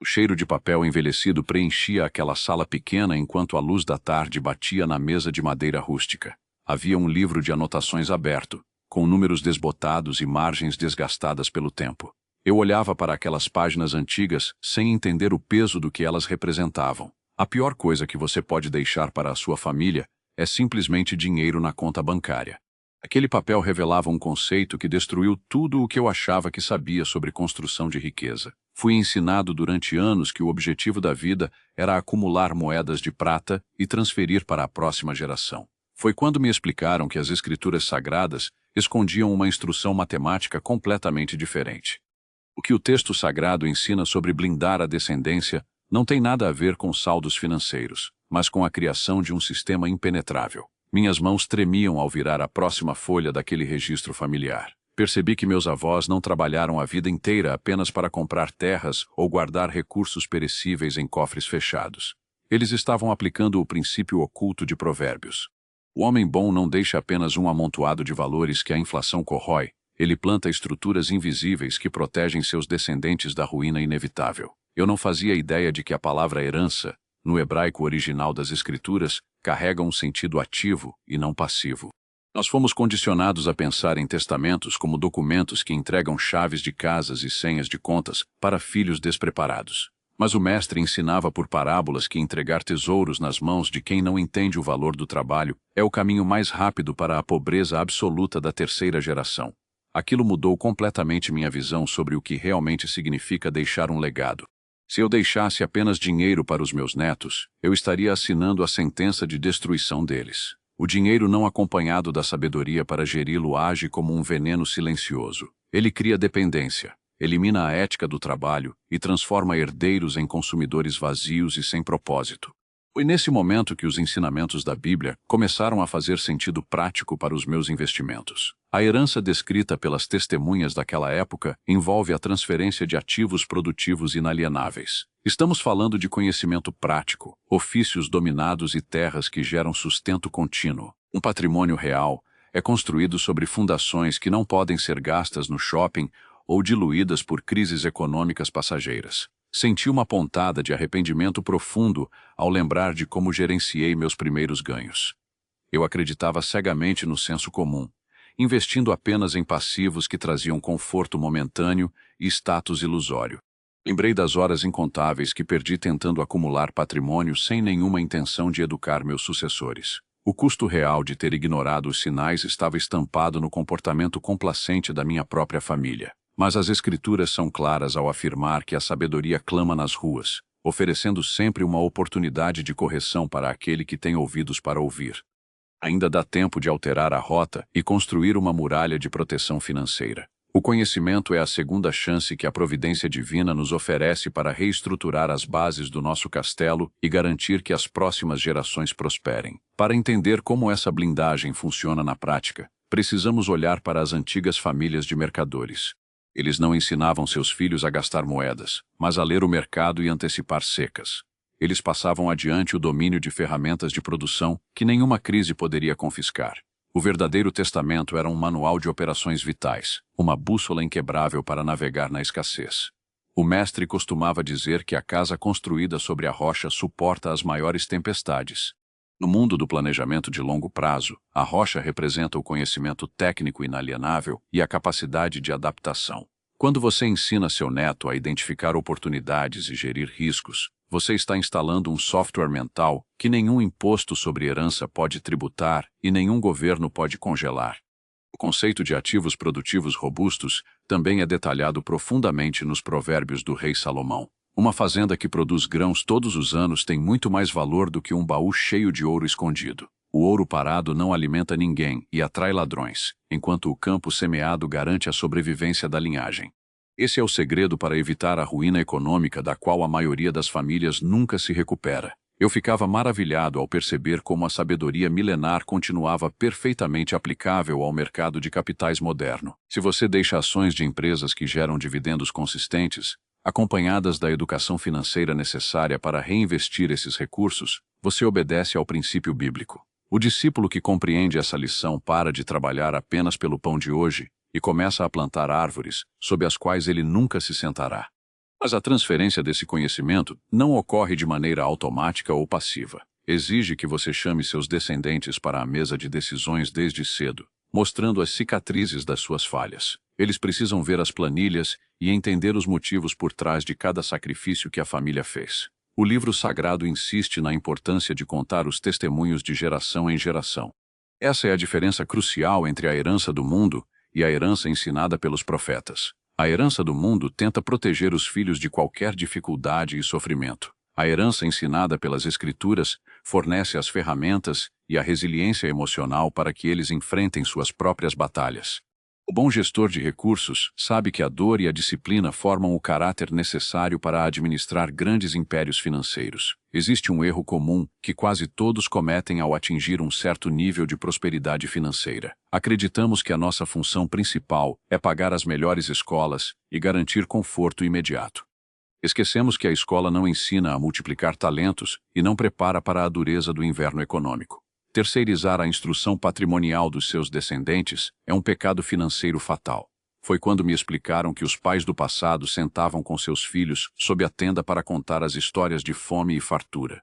O cheiro de papel envelhecido preenchia aquela sala pequena enquanto a luz da tarde batia na mesa de madeira rústica. Havia um livro de anotações aberto, com números desbotados e margens desgastadas pelo tempo. Eu olhava para aquelas páginas antigas sem entender o peso do que elas representavam. A pior coisa que você pode deixar para a sua família é simplesmente dinheiro na conta bancária. Aquele papel revelava um conceito que destruiu tudo o que eu achava que sabia sobre construção de riqueza. Fui ensinado durante anos que o objetivo da vida era acumular moedas de prata e transferir para a próxima geração. Foi quando me explicaram que as escrituras sagradas escondiam uma instrução matemática completamente diferente. O que o texto sagrado ensina sobre blindar a descendência não tem nada a ver com saldos financeiros, mas com a criação de um sistema impenetrável. Minhas mãos tremiam ao virar a próxima folha daquele registro familiar. Percebi que meus avós não trabalharam a vida inteira apenas para comprar terras ou guardar recursos perecíveis em cofres fechados. Eles estavam aplicando o princípio oculto de Provérbios. O homem bom não deixa apenas um amontoado de valores que a inflação corrói, ele planta estruturas invisíveis que protegem seus descendentes da ruína inevitável. Eu não fazia ideia de que a palavra herança, no hebraico original das Escrituras, carrega um sentido ativo e não passivo. Nós fomos condicionados a pensar em testamentos como documentos que entregam chaves de casas e senhas de contas para filhos despreparados. Mas o mestre ensinava por parábolas que entregar tesouros nas mãos de quem não entende o valor do trabalho é o caminho mais rápido para a pobreza absoluta da terceira geração. Aquilo mudou completamente minha visão sobre o que realmente significa deixar um legado. Se eu deixasse apenas dinheiro para os meus netos, eu estaria assinando a sentença de destruição deles. O dinheiro não acompanhado da sabedoria para geri-lo age como um veneno silencioso. Ele cria dependência, elimina a ética do trabalho e transforma herdeiros em consumidores vazios e sem propósito. Foi nesse momento que os ensinamentos da Bíblia começaram a fazer sentido prático para os meus investimentos. A herança descrita pelas testemunhas daquela época envolve a transferência de ativos produtivos inalienáveis. Estamos falando de conhecimento prático, ofícios dominados e terras que geram sustento contínuo. Um patrimônio real é construído sobre fundações que não podem ser gastas no shopping ou diluídas por crises econômicas passageiras. Senti uma pontada de arrependimento profundo ao lembrar de como gerenciei meus primeiros ganhos. Eu acreditava cegamente no senso comum, investindo apenas em passivos que traziam conforto momentâneo e status ilusório. Lembrei das horas incontáveis que perdi tentando acumular patrimônio sem nenhuma intenção de educar meus sucessores. O custo real de ter ignorado os sinais estava estampado no comportamento complacente da minha própria família. Mas as Escrituras são claras ao afirmar que a sabedoria clama nas ruas, oferecendo sempre uma oportunidade de correção para aquele que tem ouvidos para ouvir. Ainda dá tempo de alterar a rota e construir uma muralha de proteção financeira. O conhecimento é a segunda chance que a providência divina nos oferece para reestruturar as bases do nosso castelo e garantir que as próximas gerações prosperem. Para entender como essa blindagem funciona na prática, precisamos olhar para as antigas famílias de mercadores. Eles não ensinavam seus filhos a gastar moedas, mas a ler o mercado e antecipar secas. Eles passavam adiante o domínio de ferramentas de produção que nenhuma crise poderia confiscar. O verdadeiro testamento era um manual de operações vitais, uma bússola inquebrável para navegar na escassez. O mestre costumava dizer que a casa construída sobre a rocha suporta as maiores tempestades. No mundo do planejamento de longo prazo, a rocha representa o conhecimento técnico inalienável e a capacidade de adaptação. Quando você ensina seu neto a identificar oportunidades e gerir riscos, você está instalando um software mental que nenhum imposto sobre herança pode tributar e nenhum governo pode congelar. O conceito de ativos produtivos robustos também é detalhado profundamente nos provérbios do rei Salomão. Uma fazenda que produz grãos todos os anos tem muito mais valor do que um baú cheio de ouro escondido. O ouro parado não alimenta ninguém e atrai ladrões, enquanto o campo semeado garante a sobrevivência da linhagem. Esse é o segredo para evitar a ruína econômica da qual a maioria das famílias nunca se recupera. Eu ficava maravilhado ao perceber como a sabedoria milenar continuava perfeitamente aplicável ao mercado de capitais moderno. Se você deixa ações de empresas que geram dividendos consistentes, acompanhadas da educação financeira necessária para reinvestir esses recursos, você obedece ao princípio bíblico. O discípulo que compreende essa lição para de trabalhar apenas pelo pão de hoje e começa a plantar árvores sob as quais ele nunca se sentará. Mas a transferência desse conhecimento não ocorre de maneira automática ou passiva. Exige que você chame seus descendentes para a mesa de decisões desde cedo, mostrando as cicatrizes das suas falhas. Eles precisam ver as planilhas e entender os motivos por trás de cada sacrifício que a família fez. O livro sagrado insiste na importância de contar os testemunhos de geração em geração. Essa é a diferença crucial entre a herança do mundo e a herança ensinada pelos profetas. A herança do mundo tenta proteger os filhos de qualquer dificuldade e sofrimento. A herança ensinada pelas Escrituras fornece as ferramentas e a resiliência emocional para que eles enfrentem suas próprias batalhas. O bom gestor de recursos sabe que a dor e a disciplina formam o caráter necessário para administrar grandes impérios financeiros. Existe um erro comum que quase todos cometem ao atingir um certo nível de prosperidade financeira. Acreditamos que a nossa função principal é pagar as melhores escolas e garantir conforto imediato. Esquecemos que a escola não ensina a multiplicar talentos e não prepara para a dureza do inverno econômico. Terceirizar a instrução patrimonial dos seus descendentes é um pecado financeiro fatal. Foi quando me explicaram que os pais do passado sentavam com seus filhos sob a tenda para contar as histórias de fome e fartura.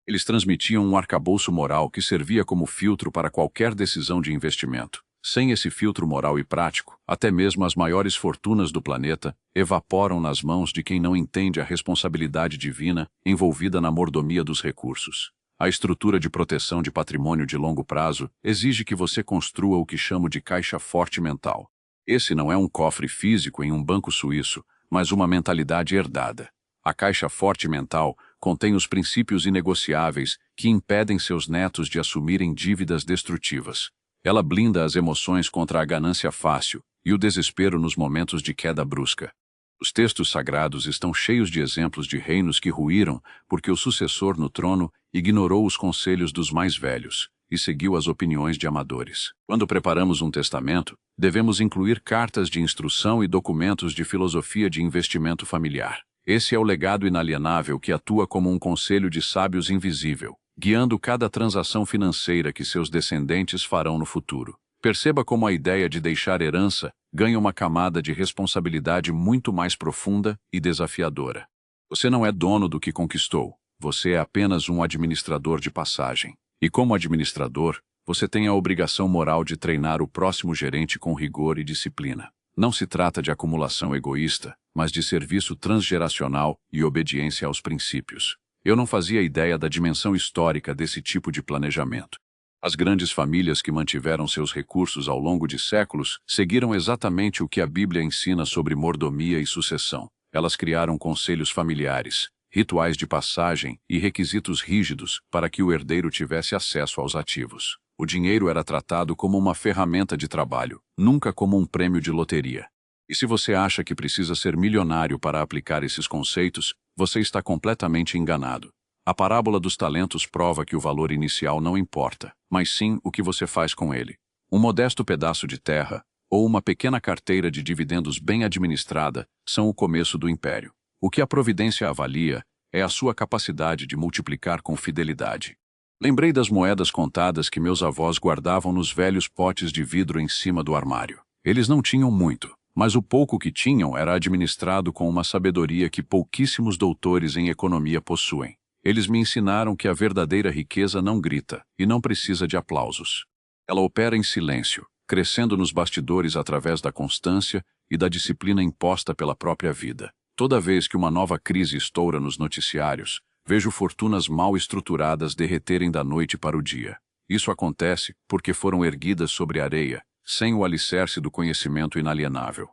Eles transmitiam um arcabouço moral que servia como filtro para qualquer decisão de investimento. Sem esse filtro moral e prático, até mesmo as maiores fortunas do planeta evaporam nas mãos de quem não entende a responsabilidade divina envolvida na mordomia dos recursos. A estrutura de proteção de patrimônio de longo prazo exige que você construa o que chamo de caixa forte mental. Esse não é um cofre físico em um banco suíço, mas uma mentalidade herdada. A caixa forte mental contém os princípios inegociáveis que impedem seus netos de assumirem dívidas destrutivas. Ela blinda as emoções contra a ganância fácil e o desespero nos momentos de queda brusca. Os textos sagrados estão cheios de exemplos de reinos que ruíram porque o sucessor no trono ignorou os conselhos dos mais velhos e seguiu as opiniões de amadores. Quando preparamos um testamento, devemos incluir cartas de instrução e documentos de filosofia de investimento familiar. Esse é o legado inalienável que atua como um conselho de sábios invisível, guiando cada transação financeira que seus descendentes farão no futuro. Perceba como a ideia de deixar herança ganha uma camada de responsabilidade muito mais profunda e desafiadora. Você não é dono do que conquistou, você é apenas um administrador de passagem. E como administrador, você tem a obrigação moral de treinar o próximo gerente com rigor e disciplina. Não se trata de acumulação egoísta, mas de serviço transgeracional e obediência aos princípios. Eu não fazia ideia da dimensão histórica desse tipo de planejamento. As grandes famílias que mantiveram seus recursos ao longo de séculos seguiram exatamente o que a Bíblia ensina sobre mordomia e sucessão. Elas criaram conselhos familiares, rituais de passagem e requisitos rígidos para que o herdeiro tivesse acesso aos ativos. O dinheiro era tratado como uma ferramenta de trabalho, nunca como um prêmio de loteria. E se você acha que precisa ser milionário para aplicar esses conceitos, você está completamente enganado. A parábola dos talentos prova que o valor inicial não importa, mas sim o que você faz com ele. Um modesto pedaço de terra ou uma pequena carteira de dividendos bem administrada são o começo do império. O que a providência avalia é a sua capacidade de multiplicar com fidelidade. Lembrei das moedas contadas que meus avós guardavam nos velhos potes de vidro em cima do armário. Eles não tinham muito, mas o pouco que tinham era administrado com uma sabedoria que pouquíssimos doutores em economia possuem. Eles me ensinaram que a verdadeira riqueza não grita e não precisa de aplausos. Ela opera em silêncio, crescendo nos bastidores através da constância e da disciplina imposta pela própria vida. Toda vez que uma nova crise estoura nos noticiários, vejo fortunas mal estruturadas derreterem da noite para o dia. Isso acontece porque foram erguidas sobre areia, sem o alicerce do conhecimento inalienável.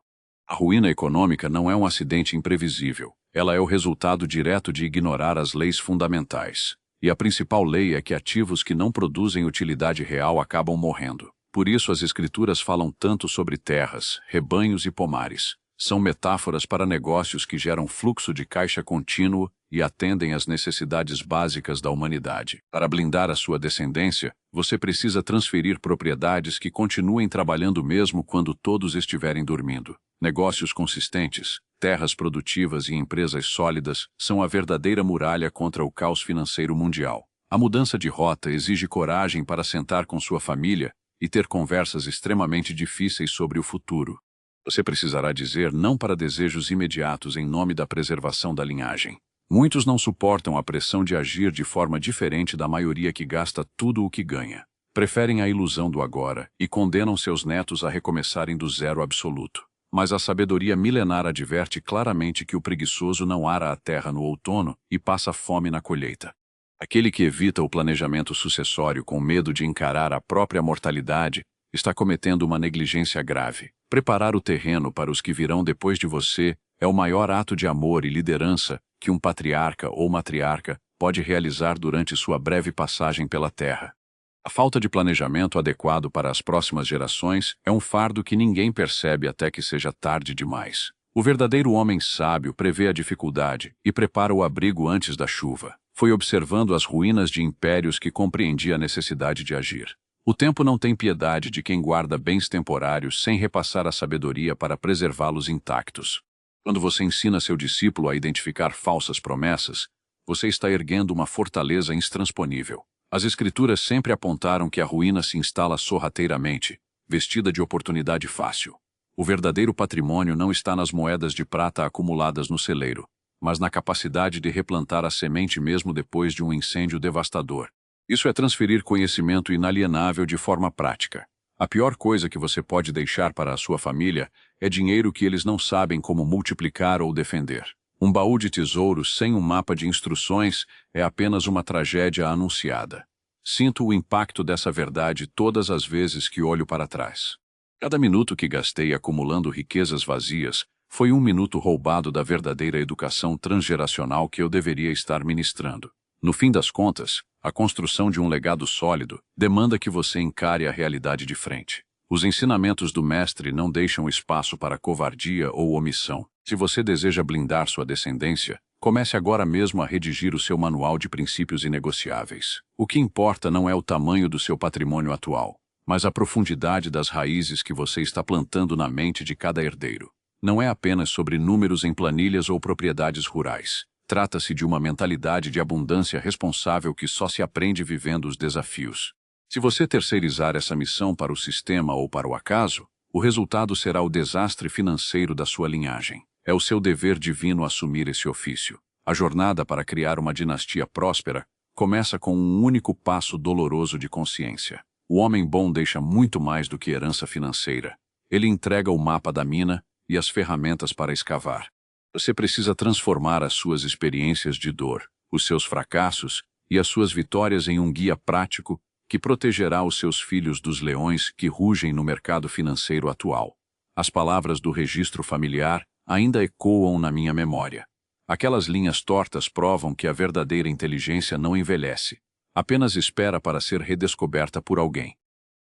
A ruína econômica não é um acidente imprevisível. Ela é o resultado direto de ignorar as leis fundamentais. E a principal lei é que ativos que não produzem utilidade real acabam morrendo. Por isso as escrituras falam tanto sobre terras, rebanhos e pomares. São metáforas para negócios que geram fluxo de caixa contínuo e atendem às necessidades básicas da humanidade. Para blindar a sua descendência, você precisa transferir propriedades que continuem trabalhando mesmo quando todos estiverem dormindo. Negócios consistentes, terras produtivas e empresas sólidas são a verdadeira muralha contra o caos financeiro mundial. A mudança de rota exige coragem para sentar com sua família e ter conversas extremamente difíceis sobre o futuro. Você precisará dizer não para desejos imediatos em nome da preservação da linhagem. Muitos não suportam a pressão de agir de forma diferente da maioria que gasta tudo o que ganha. Preferem a ilusão do agora e condenam seus netos a recomeçarem do zero absoluto. Mas a sabedoria milenar adverte claramente que o preguiçoso não ara a terra no outono e passa fome na colheita. Aquele que evita o planejamento sucessório com medo de encarar a própria mortalidade está cometendo uma negligência grave. Preparar o terreno para os que virão depois de você é o maior ato de amor e liderança que um patriarca ou matriarca pode realizar durante sua breve passagem pela terra. A falta de planejamento adequado para as próximas gerações é um fardo que ninguém percebe até que seja tarde demais. O verdadeiro homem sábio prevê a dificuldade e prepara o abrigo antes da chuva. Foi observando as ruínas de impérios que compreendia a necessidade de agir. O tempo não tem piedade de quem guarda bens temporários sem repassar a sabedoria para preservá-los intactos. Quando você ensina seu discípulo a identificar falsas promessas, você está erguendo uma fortaleza intransponível. As Escrituras sempre apontaram que a ruína se instala sorrateiramente, vestida de oportunidade fácil. O verdadeiro patrimônio não está nas moedas de prata acumuladas no celeiro, mas na capacidade de replantar a semente mesmo depois de um incêndio devastador. Isso é transferir conhecimento inalienável de forma prática. A pior coisa que você pode deixar para a sua família é dinheiro que eles não sabem como multiplicar ou defender. Um baú de tesouros sem um mapa de instruções é apenas uma tragédia anunciada. Sinto o impacto dessa verdade todas as vezes que olho para trás. Cada minuto que gastei acumulando riquezas vazias foi um minuto roubado da verdadeira educação transgeracional que eu deveria estar ministrando. No fim das contas, a construção de um legado sólido demanda que você encare a realidade de frente. Os ensinamentos do mestre não deixam espaço para covardia ou omissão. Se você deseja blindar sua descendência, comece agora mesmo a redigir o seu manual de princípios inegociáveis. O que importa não é o tamanho do seu patrimônio atual, mas a profundidade das raízes que você está plantando na mente de cada herdeiro. Não é apenas sobre números em planilhas ou propriedades rurais. Trata-se de uma mentalidade de abundância responsável que só se aprende vivendo os desafios. Se você terceirizar essa missão para o sistema ou para o acaso, o resultado será o desastre financeiro da sua linhagem. É o seu dever divino assumir esse ofício. A jornada para criar uma dinastia próspera começa com um único passo doloroso de consciência. O homem bom deixa muito mais do que herança financeira. Ele entrega o mapa da mina e as ferramentas para escavar. Você precisa transformar as suas experiências de dor, os seus fracassos e as suas vitórias em um guia prático que protegerá os seus filhos dos leões que rugem no mercado financeiro atual. As palavras do registro familiar ainda ecoam na minha memória. Aquelas linhas tortas provam que a verdadeira inteligência não envelhece, apenas espera para ser redescoberta por alguém.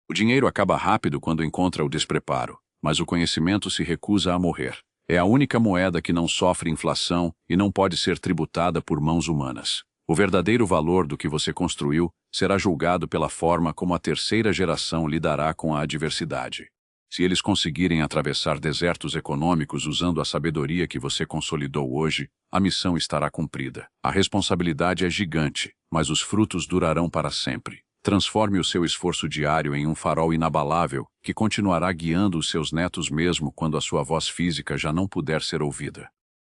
O dinheiro acaba rápido quando encontra o despreparo, mas o conhecimento se recusa a morrer. É a única moeda que não sofre inflação e não pode ser tributada por mãos humanas. O verdadeiro valor do que você construiu será julgado pela forma como a terceira geração lidará com a adversidade. Se eles conseguirem atravessar desertos econômicos usando a sabedoria que você consolidou hoje, a missão estará cumprida. A responsabilidade é gigante, mas os frutos durarão para sempre. Transforme o seu esforço diário em um farol inabalável que continuará guiando os seus netos mesmo quando a sua voz física já não puder ser ouvida.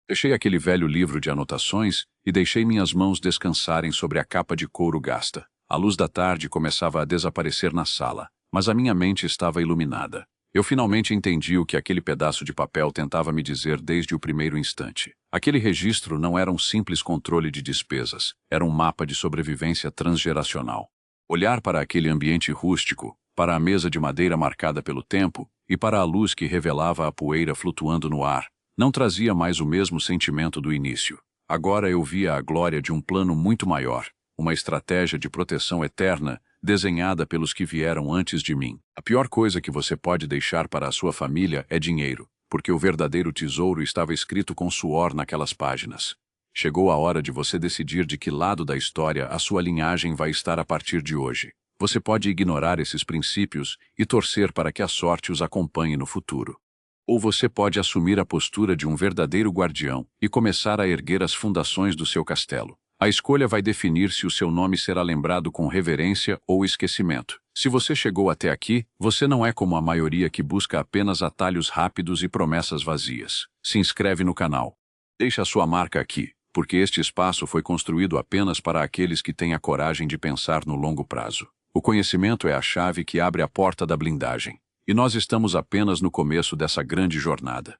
Fechei aquele velho livro de anotações e deixei minhas mãos descansarem sobre a capa de couro gasta. A luz da tarde começava a desaparecer na sala, mas a minha mente estava iluminada. Eu finalmente entendi o que aquele pedaço de papel tentava me dizer desde o primeiro instante. Aquele registro não era um simples controle de despesas, era um mapa de sobrevivência transgeracional. Olhar para aquele ambiente rústico, para a mesa de madeira marcada pelo tempo e para a luz que revelava a poeira flutuando no ar, não trazia mais o mesmo sentimento do início. Agora eu via a glória de um plano muito maior, uma estratégia de proteção eterna desenhada pelos que vieram antes de mim. A pior coisa que você pode deixar para a sua família é dinheiro, porque o verdadeiro tesouro estava escrito com suor naquelas páginas. Chegou a hora de você decidir de que lado da história a sua linhagem vai estar a partir de hoje. Você pode ignorar esses princípios e torcer para que a sorte os acompanhe no futuro. Ou você pode assumir a postura de um verdadeiro guardião e começar a erguer as fundações do seu castelo. A escolha vai definir se o seu nome será lembrado com reverência ou esquecimento, Se você chegou até aqui, você não é como a maioria que busca apenas atalhos rápidos e promessas vazias. Se inscreve no canal. Deixe a sua marca aqui, porque este espaço foi construído apenas para aqueles que têm a coragem de pensar no longo prazo. O conhecimento é a chave que abre a porta da blindagem. E nós estamos apenas no começo dessa grande jornada.